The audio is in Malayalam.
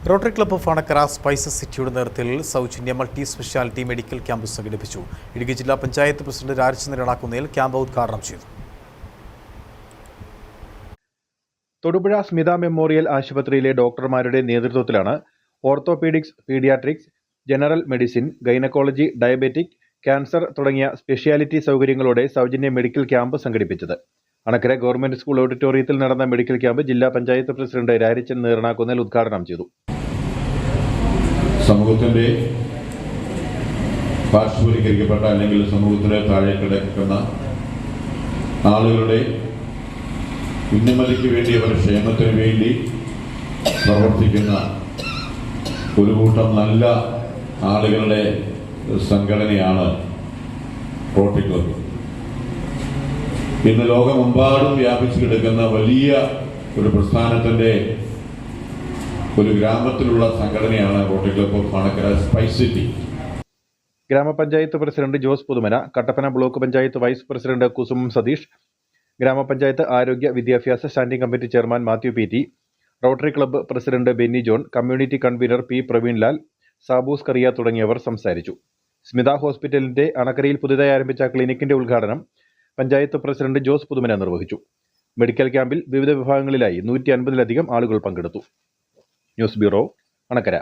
Rotary club of Anakkara spices സിറ്റിയുടെ നേതൃത്വത്തിൽ സൗജന്യ മൾട്ടി സ്പെഷ്യാലിറ്റി മെഡിക്കൽ ക്യാമ്പ് സംഘടിപ്പിച്ചു. ഇടുക്കി ജില്ലാ പഞ്ചായത്ത് പ്രസിഡന്റ് രാജചന്ദ്രൻ അടാക്കുന്നേൽ ക്യാമ്പ് ഉദ്ഘാടനം ചെയ്തു. തൊടുപുഴ സ്മിത മെമ്മോറിയൽ ആശുപത്രിയിലെ ഡോക്ടർമാരുടെ നേതൃത്വത്തിലാണ് orthopaedics, paediatrics, general medicine, gynaecology, diabetic, cancer തുടങ്ങിയ സ്പെഷ്യാലിറ്റി സൗകര്യങ്ങളോടെ സൗജന്യ മെഡിക്കൽ ക്യാമ്പ് സംഘടിപ്പിച്ചത്. അണക്കര ഗവൺമെന്റ് സ്കൂൾ ഓഡിറ്റോറിയത്തിൽ നടന്ന മെഡിക്കൽ ക്യാമ്പ് ജില്ലാ പഞ്ചായത്ത് പ്രസിഡന്റ് രാജചന്ദ്രൻ നേർണാക്കുന്നേൽ ഉദ്ഘാടനം ചെയ്തു. സമൂഹത്തിന്റെ പാർശ്വവൽക്കരിക്കപ്പെട്ട അല്ലെങ്കിൽ സമൂഹത്തിലെ താഴെ കിടക്കുന്ന ആളുകളുടെ ഉന്നമതിക്ക് വേണ്ടി, അവരുടെ ക്ഷേമത്തിന് വേണ്ടി പ്രവർത്തിക്കുന്ന ഒരു കൂട്ടം നല്ല ആളുകളുടെ സംഘടനയാണ് റോട്ടറി ക്ലബ്ബ്. ഇന്ന് ലോകമെമ്പാടും വ്യാപിച്ചു കിടക്കുന്ന വലിയ ഒരു പ്രസ്ഥാനത്തിന്റെ ഒരു ഗ്രാമത്തിലുള്ള സംഘടനയാണ് rotary club of Anakkara spice city. ഗ്രാമപഞ്ചായത്ത് president Jose Puthumana, Kattappana block panchayat vice president Kusumam Satheesh, ഗ്രാമപഞ്ചായത്ത് ആരോഗ്യ വിദ്യാഭ്യാസ standing committee chairman Mathew P T, rotary club president Benny John, community convener P. Praveenlal, Saboos Kariya തുടങ്ങിയവർ സംസാരിച്ചു. സ്മിത ഹോസ്പിറ്റലിന്റെ അണക്കരയിൽ പുതുതായി ആരംഭിച്ച ക്ലിനിക്കിന്റെ ഉദ്ഘാടനം പഞ്ചായത്ത് പ്രസിഡന്റ് ജോസ് പുതുമന നിർവഹിച്ചു. മെഡിക്കൽ ക്യാമ്പിൽ വിവിധ വിഭാഗങ്ങളിലായി 150-ലധികം ആളുകൾ പങ്കെടുത്തു. News bureau, Anakkara.